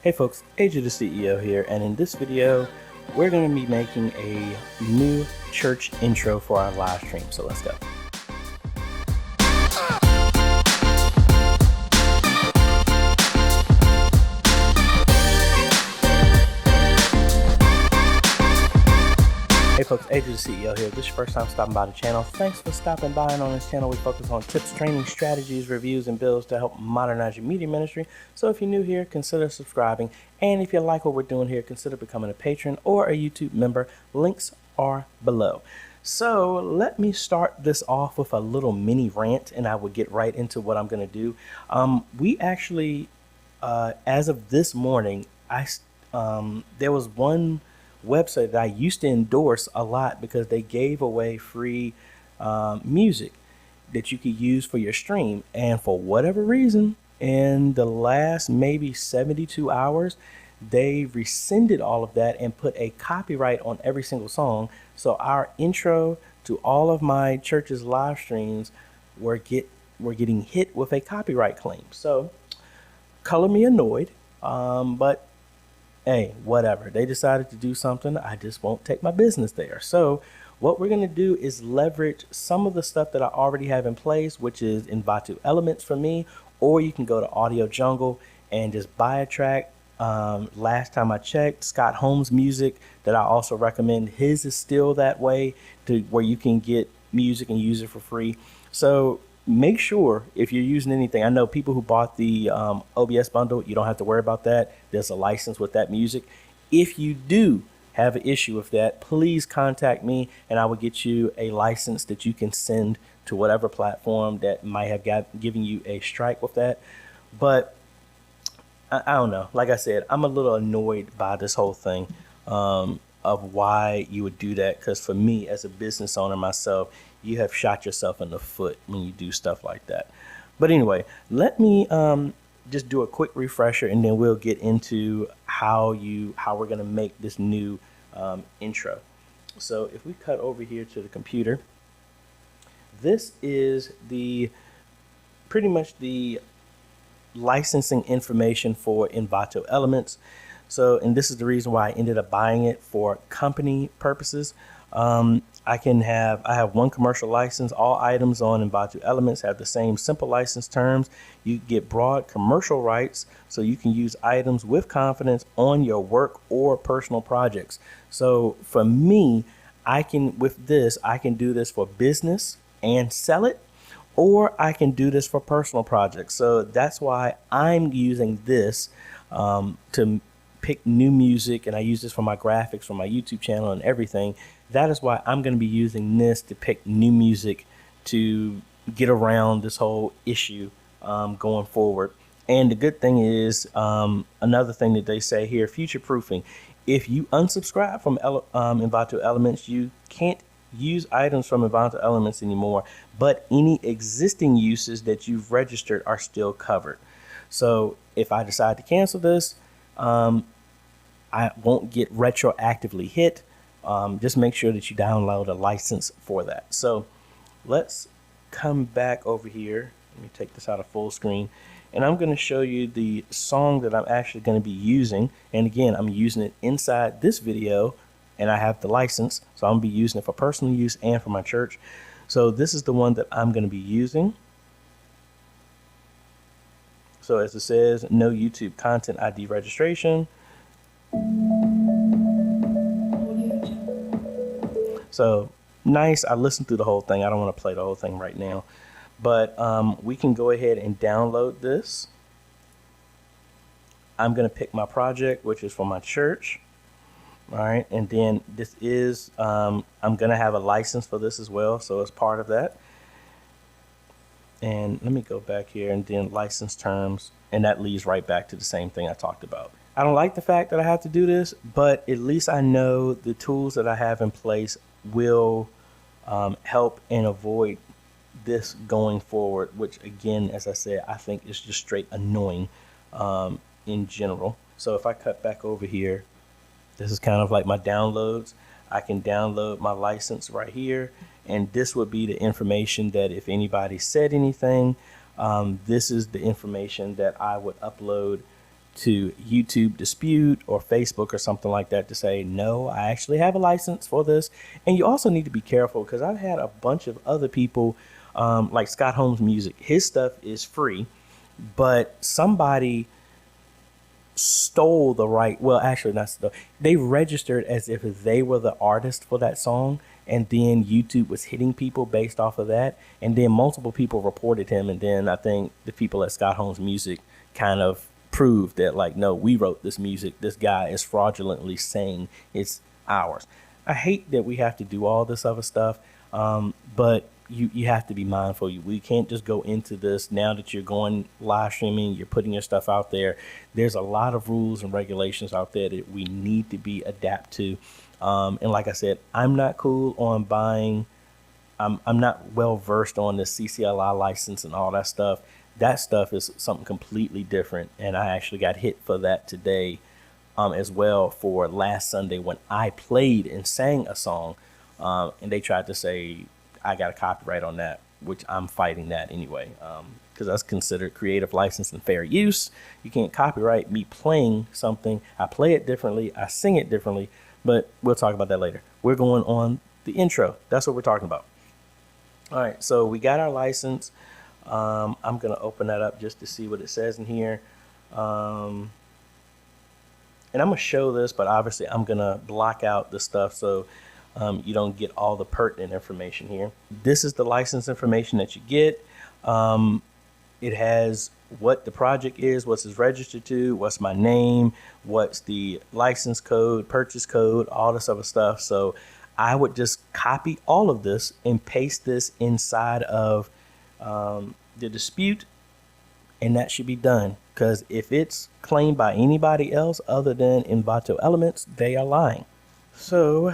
Hey folks, AJ the CEO here, and in this video, we're going to be making a new church intro for our live stream. So let's go. Hey folks, AJ the CEO here. If this is your first time stopping by the channel, thanks for stopping by. And on this channel, we focus on tips, training, strategies, reviews, and builds to help modernize your media ministry. So if you're new here, consider subscribing. And if you like what we're doing here, consider becoming a patron or a YouTube member. Links are below. So let me start this off with a little mini rant, and I will get right into what I'm going to do. We actually, as of this morning, there was one website that I used to endorse a lot because they gave away free music that you could use for your stream. And for whatever reason, in the last maybe 72 hours, they rescinded all of that and put a copyright on every single song. So our intro to all of my church's live streams were getting hit with a copyright claim. So color me annoyed, but hey, whatever. They decided to do something. I just won't take my business there. So what we're going to do is leverage some of the stuff that I already have in place, which is Envato elements for me, or you can go to Audio Jungle and just buy a track. Last time I checked, Scott Holmes music that I also recommend, his is still that way to where you can get music and use it for free. So make sure if you're using anything, I know people who bought the OBS bundle, you don't have to worry about that. There's a license with that music. If you do have an issue with that, please contact me and I will get you a license that you can send to whatever platform that might have given you a strike with that. But I don't know. Like I said, I'm a little annoyed by this whole thing of why you would do that. Because for me, as a business owner myself, you have shot yourself in the foot when you do stuff like that. But anyway, let me just do a quick refresher, and then we'll get into how we're going to make this new intro. So if we cut over here to the computer, this is pretty much the licensing information for Envato elements. So, and this is the reason why I ended up buying it for company purposes. I have one commercial license. All items on Envato elements have the same simple license terms. You get broad commercial rights, so you can use items with confidence on your work or personal projects. So for me, I can do this for business and sell it, or I can do this for personal projects. So that's why I'm using this to pick new music, and I use this for my graphics, for my YouTube channel and everything. That is why I'm going to be using this to pick new music to get around this whole issue going forward. And the good thing is, another thing that they say here, future proofing. If you unsubscribe from Envato Elements, you can't use items from Envato Elements anymore, but any existing uses that you've registered are still covered. So if I decide to cancel this, I won't get retroactively hit. Just make sure that you download a license for that. So let's come back over here. Let me take this out of full screen, and I'm going to show you the song that I'm actually going to be using. And again, I'm using it inside this video, and I have the license, so I'm going to be using it for personal use and for my church. So this is the one that I'm going to be using. So as it says, no YouTube content ID registration. So nice. I listened through the whole thing. I don't want to play the whole thing right now, but we can go ahead and download this. I'm going to pick my project, which is for my church. All right. And then this is, I'm going to have a license for this as well. So it's part of that. And let me go back here and then license terms. And that leads right back to the same thing I talked about. I don't like the fact that I have to do this, but at least I know the tools that I have in place will help and avoid this going forward, which again, as I said, I think is just straight annoying in general. So if I cut back over here, this is kind of like my downloads. I can download my license right here, and this would be the information that if anybody said anything, this is the information that I would upload to YouTube Dispute or Facebook or something like that to say, no, I actually have a license for this. And you also need to be careful, because I've had a bunch of other people, like Scott Holmes Music. His stuff is free, but somebody stole the right. Well, actually, not stole. They registered as if they were the artist for that song, and then YouTube was hitting people based off of that, and then multiple people reported him, and then I think the people at Scott Holmes Music kind of proved that, like, no, we wrote this music. This guy is fraudulently saying it's ours. I hate that we have to do all this other stuff, but you have to be mindful. We can't just go into this now that you're going live streaming, you're putting your stuff out there. There's a lot of rules and regulations out there that we need to be adapt to. And like I said, I'm not cool on buying. I'm not well versed on the CCLI license and all that stuff. That stuff is something completely different. And I actually got hit for that today, as well, for last Sunday when I played and sang a song. And they tried to say I got a copyright on that, which I'm fighting that anyway, because that's considered creative license and fair use. You can't copyright me playing something. I play it differently. I sing it differently, but we'll talk about that later. We're going on the intro. That's what we're talking about. All right, so we got our license. I'm going to open that up just to see what it says in here. And I'm going to show this, but obviously I'm going to block out the stuff so you don't get all the pertinent information here. This is the license information that you get. It has what the project is, what's it's registered to, what's my name, what's the license code, purchase code, all this other stuff. So I would just copy all of this and paste this inside of the dispute, and that should be done. Because if it's claimed by anybody else other than Envato Elements, they are lying. So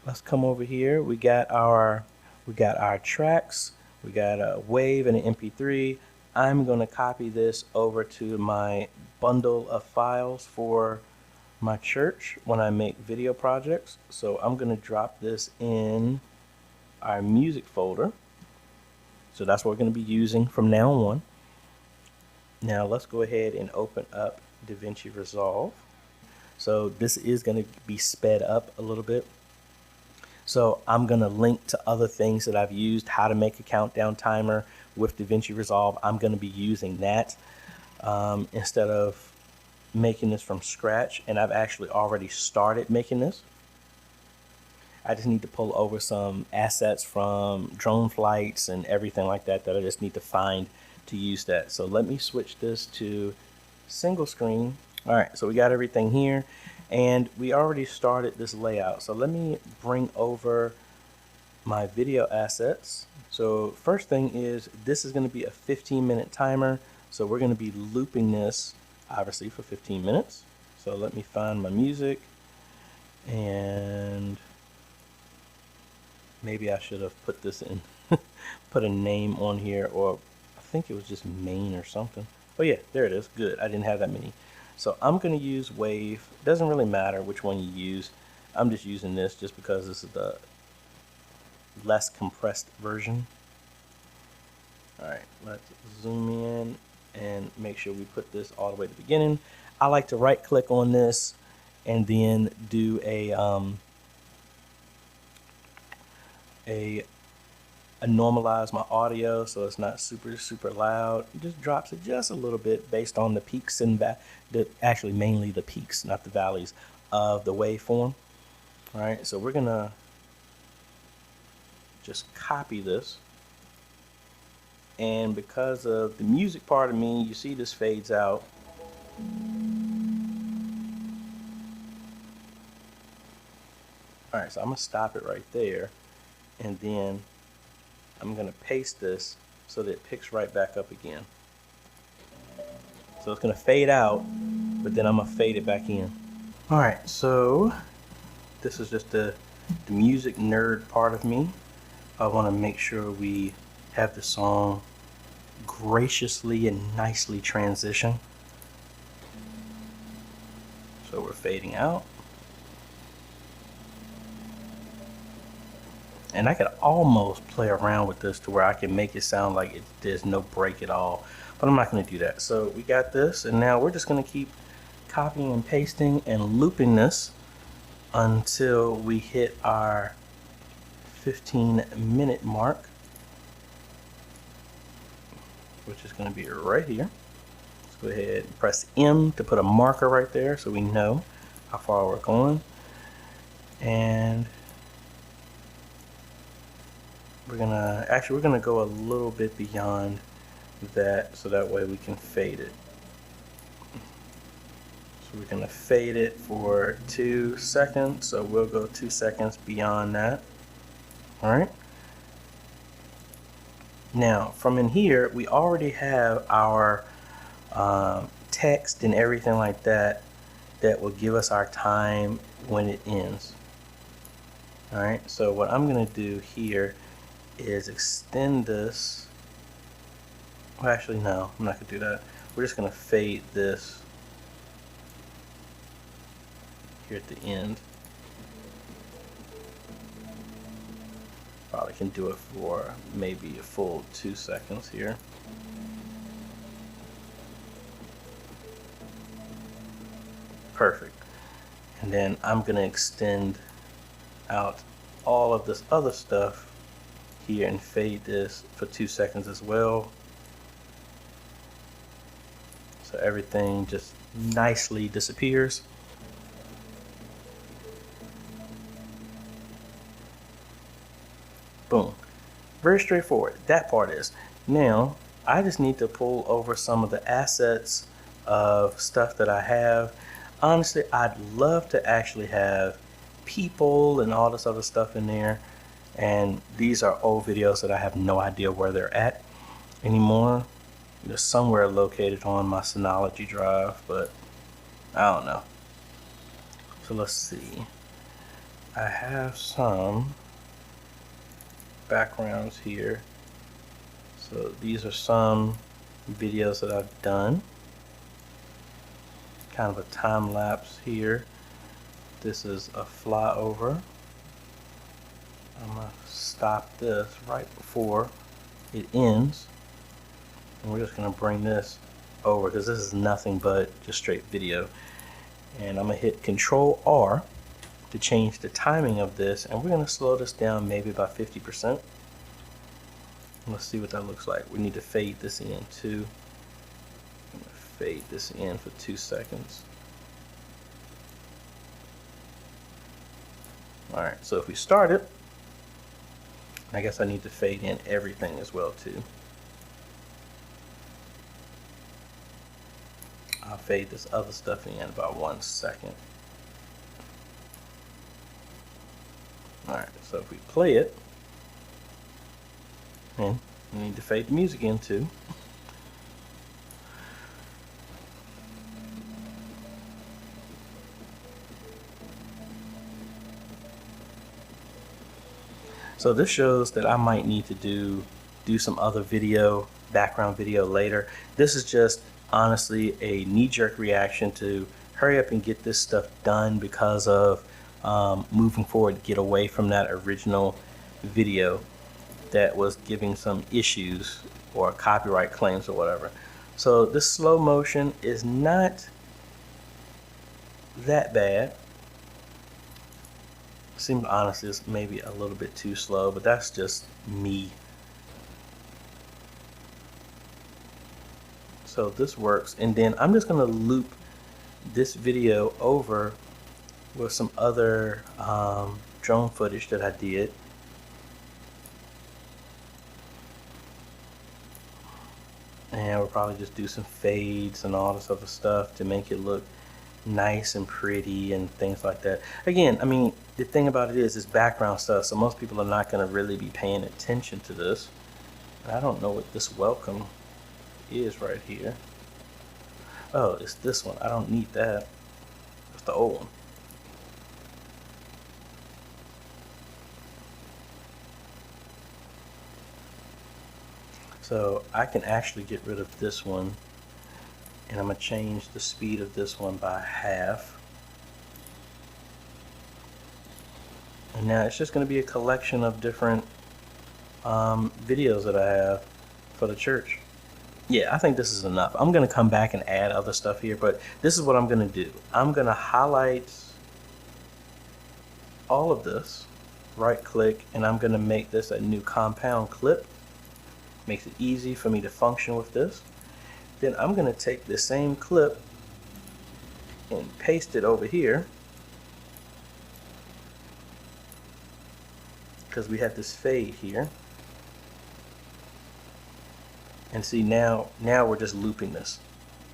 let's come over here. We got our tracks. We got a WAV and an MP3. I'm going to copy this over to my bundle of files for my church when I make video projects. So I'm going to drop this in our music folder. So that's what we're going to be using from now on. Now let's go ahead and open up DaVinci Resolve. So this is going to be sped up a little bit. So I'm going to link to other things that I've used, how to make a countdown timer with DaVinci Resolve. I'm going to be using that instead of making this from scratch. And I've actually already started making this. I just need to pull over some assets from drone flights and everything like that that I just need to find to use that. So let me switch this to single screen. All right, so we got everything here. And we already started this layout. So let me bring over my video assets. So first thing is, this is going to be a 15-minute timer. So we're going to be looping this obviously for 15 minutes. So let me find my music, and maybe I should have put this in, put a name on here, or I think it was just main or something. Oh yeah, there it is. Good. I didn't have that many. So I'm going to use WAV. Doesn't really matter which one you use. I'm just using this just because this is the less compressed version. All right, let's zoom in and make sure we put this all the way to the beginning. I like to right click on this and then do a normalize my audio so it's not super loud. It just drops it just a little bit based on the peaks and actually mainly the peaks, not the valleys of the waveform. All right, so we're gonna just copy this, and because of the music part of me, you see this fades out. All right, so I'm gonna stop it right there, and then I'm going to paste this so that it picks right back up again. So it's going to fade out, but then I'm going to fade it back in. All right, so this is just the music nerd part of me. I want to make sure we have the song graciously and nicely transition. So we're fading out. And I could almost play around with this to where I can make it sound like there's no break at all. but I'm not going to do that. So we got this, and now we're just going to keep copying and pasting and looping this until we hit our 15-minute mark, which is going to be right here. Let's go ahead and press M to put a marker right there so we know how far we're going. And we're gonna go a little bit beyond that so that way we can fade it. So we're gonna fade it for 2 seconds, so we'll go 2 seconds beyond that. All right. Now from in here, we already have our text and everything like that will give us our time when it ends. All right, so what I'm gonna do here is extend this. Well, actually, no, I'm not gonna do that. We're just gonna fade this here at the end. Probably can do it for maybe a full 2 seconds here. Perfect. And then I'm gonna extend out all of this other stuff here and fade this for 2 seconds as well. So everything just nicely disappears. Boom. Very straightforward. That part is. Now, I just need to pull over some of the assets of stuff that I have. Honestly, I'd love to actually have people and all this other stuff in there. And these are old videos that I have no idea where they're at anymore. They're somewhere located on my Synology drive, but I don't know. So let's see. I have some backgrounds here. So these are some videos that I've done. Kind of a time lapse here. This is a flyover. I'm gonna stop this right before it ends, and we're just gonna bring this over because this is nothing but just straight video. And I'm gonna hit Control R to change the timing of this, and we're gonna slow this down maybe about 50%. Let's see what that looks like. We need to fade this in too. I'm gonna fade this in for 2 seconds. All right, so if we start it, I guess I need to fade in everything as well too. I'll fade this other stuff in about 1 second. All right, so if we play it, and we need to fade the music in too. So this shows that I might need to do some other video, background video later. This is just honestly a knee-jerk reaction to hurry up and get this stuff done because of moving forward, get away from that original video that was giving some issues or copyright claims or whatever. So this slow motion is not that bad. Seems honestly it's maybe a little bit too slow, but that's just me. So this works, and then I'm just gonna loop this video over with some other drone footage that I did. And we'll probably just do some fades and all this other stuff to make it look nice and pretty and things like that. Again, I mean, the thing about it is background stuff, so most people are not going to really be paying attention to this. And I don't know what this welcome is right here. Oh, it's this one. I don't need that. That's the old one. So I can actually get rid of this one, and I'm going to change the speed of this one by half. And now it's just going to be a collection of different videos that I have for the church. Yeah, I think this is enough. I'm going to come back and add other stuff here, but this is what I'm going to do. I'm going to highlight all of this, right click, and I'm going to make this a new compound clip. Makes it easy for me to function with this. Then I'm going to take the same clip and paste it over here, because we have this fade here. And see, now we're just looping this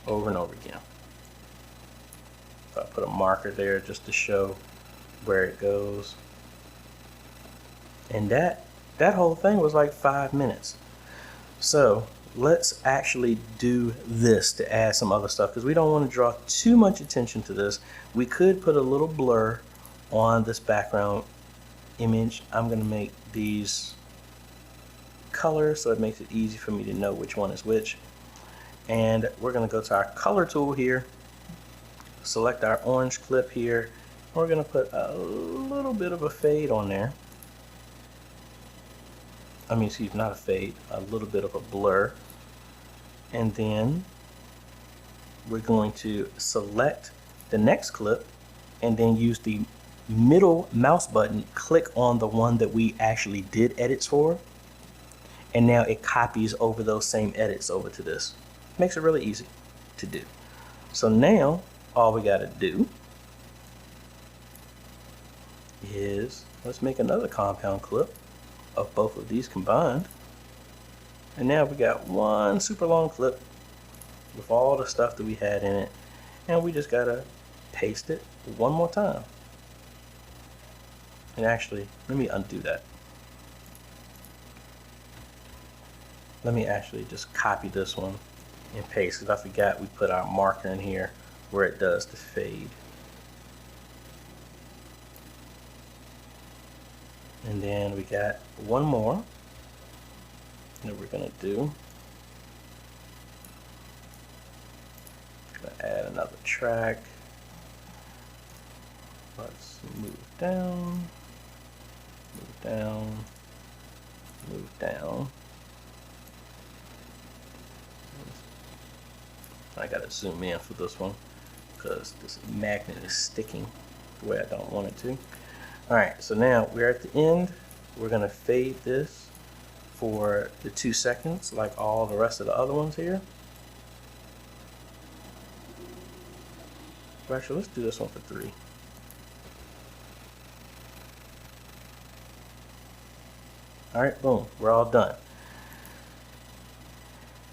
over and over again. So I put a marker there just to show where it goes. And that whole thing was like 5 minutes. So let's actually do this to add some other stuff, because we don't want to draw too much attention to this. We could put a little blur on this background image. I'm going to make these colors so it makes it easy for me to know which one is which. And we're going to go to our color tool here, select our orange clip here. We're going to put a little bit of a fade on there. I mean, excuse me, not a fade, a little bit of a blur. And then we're going to select the next clip and then use the middle mouse button, click on the one that we actually did edits for. And now it copies over those same edits over to this. Makes it really easy to do. So now all we got to do is let's make another compound clip of both of these combined. And now we got one super long clip with all the stuff that we had in it. And we just got to paste it one more time. And actually, let me undo that. Let me actually just copy this one and paste, because I forgot we put our marker in here where it does the fade. And then we got one more that we're going to do. Going to add another track. Let's move down, move down, move down. I gotta zoom in for this one because this magnet is sticking the way I don't want it to. Alright, so now we're at the end. We're gonna fade this for the 2 seconds like all the rest of the other ones here. Actually, let's do this one for 3. Alright, boom, we're all done.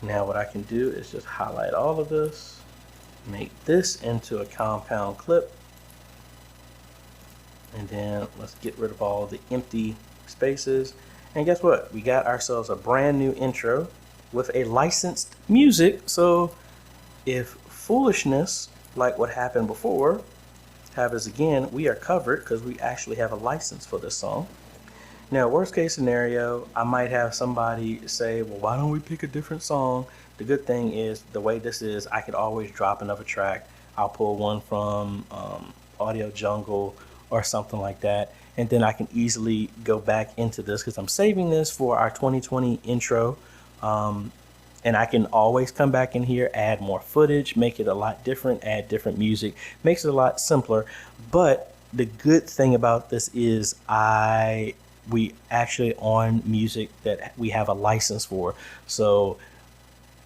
Now what I can do is just highlight all of this, make this into a compound clip, and then let's get rid of all the empty spaces. And guess what? We got ourselves a brand new intro with a licensed music. So if foolishness like what happened before happens again, we are covered because we actually have a license for this song. Now, worst case scenario, I might have somebody say, well, why don't we pick a different song? The good thing is, the way this is, I could always drop another track. I'll pull one from Audio Jungle or something like that. And then I can easily go back into this because I'm saving this for our 2020 intro. And I can always come back in here, add more footage, make it a lot different, add different music, makes it a lot simpler. But the good thing about this is we actually on music that we have a license for. So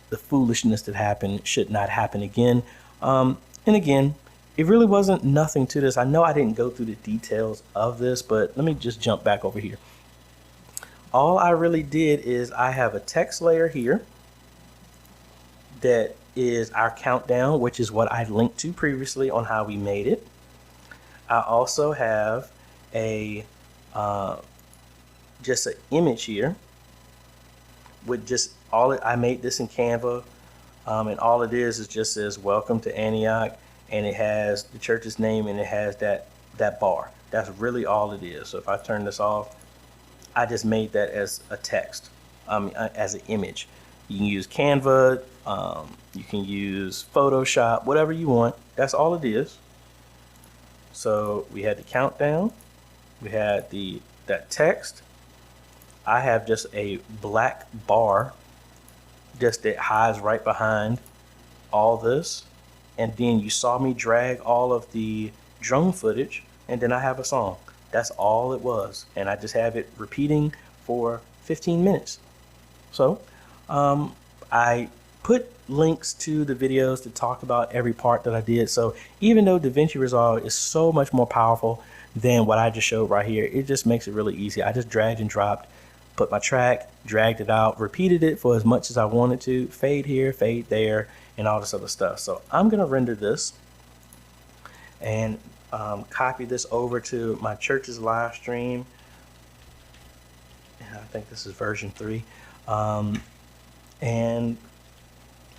the foolishness that happened should not happen again. And again, it really wasn't nothing to this. I know I didn't go through the details of this, but let me just jump back over here. All I really did is I have a text layer here that is our countdown, which is what I linked to previously on how we made it. I also have a just an image here with just I made this in Canva, and all it is just says welcome to Antioch, and it has the church's name and it has that bar. That's really all it is. So if I turn this off, I just made that as a text, as an image. You can use Canva, you can use Photoshop, whatever you want. That's all it is. So we had the countdown, we had that text. I have just a black bar just it hides right behind all this. And then you saw me drag all of the drone footage, and then I have a song. That's all it was. And I just have it repeating for 15 minutes. So I put links to the videos to talk about every part that I did. So even though DaVinci Resolve is so much more powerful than what I just showed right here, it just makes it really easy. I just dragged and dropped, put my track, dragged it out, repeated it for as much as I wanted to, fade here, fade there, and all this other stuff. So I'm gonna render this and copy this over to my church's live stream. And I think this is version 3. And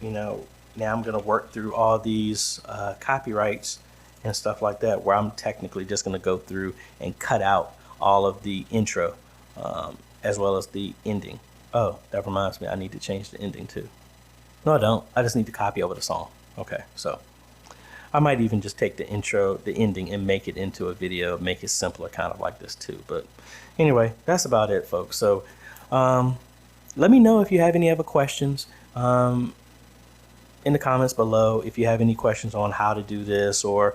you know, now I'm gonna work through all these copyrights and stuff like that, where I'm technically just gonna go through and cut out all of the intro as well as the ending. Oh, that reminds me, I need to change the ending too. No, I don't. I just need to copy over the song. Okay, so I might even just take the intro, the ending, and make it into a video, make it simpler, kind of like this too. But anyway, that's about it, folks. So let me know if you have any other questions in the comments below. If you have any questions on how to do this, or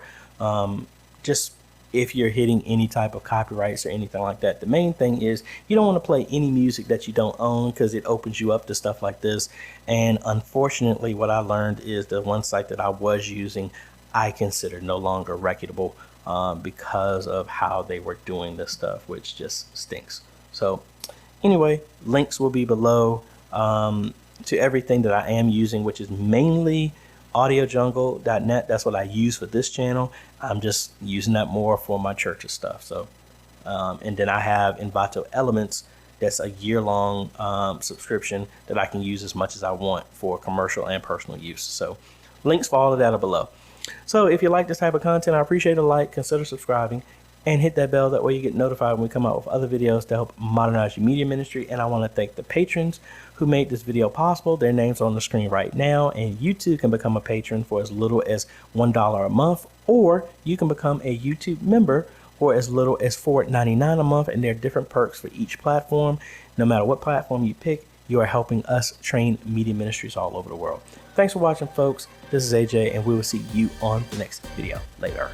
just if you're hitting any type of copyrights or anything like that. The main thing is you don't want to play any music that you don't own, because it opens you up to stuff like this. And unfortunately, what I learned is the one site that I was using, I consider no longer reputable because of how they were doing this stuff, which just stinks. So anyway, links will be below to everything that I am using, which is mainly audiojungle.net. That's what I use for this channel. I'm just using that more for my church's stuff. So and then I have Envato Elements. That's a year-long subscription that I can use as much as I want for commercial and personal use. So links for all of that are below. So if you like this type of content, I appreciate a like, consider subscribing, and hit that bell. That way you get notified when we come out with other videos to help modernize your media ministry. And I want to thank the patrons who made this video possible. Their names are on the screen right now, and you too can become a patron for as little as $1 a month, or you can become a YouTube member for as little as $4.99 a month. And there are different perks for each platform. No matter what platform you pick, you are helping us train media ministries all over the world. Thanks for watching, folks. This is AJ, and we will see you on the next video. Later.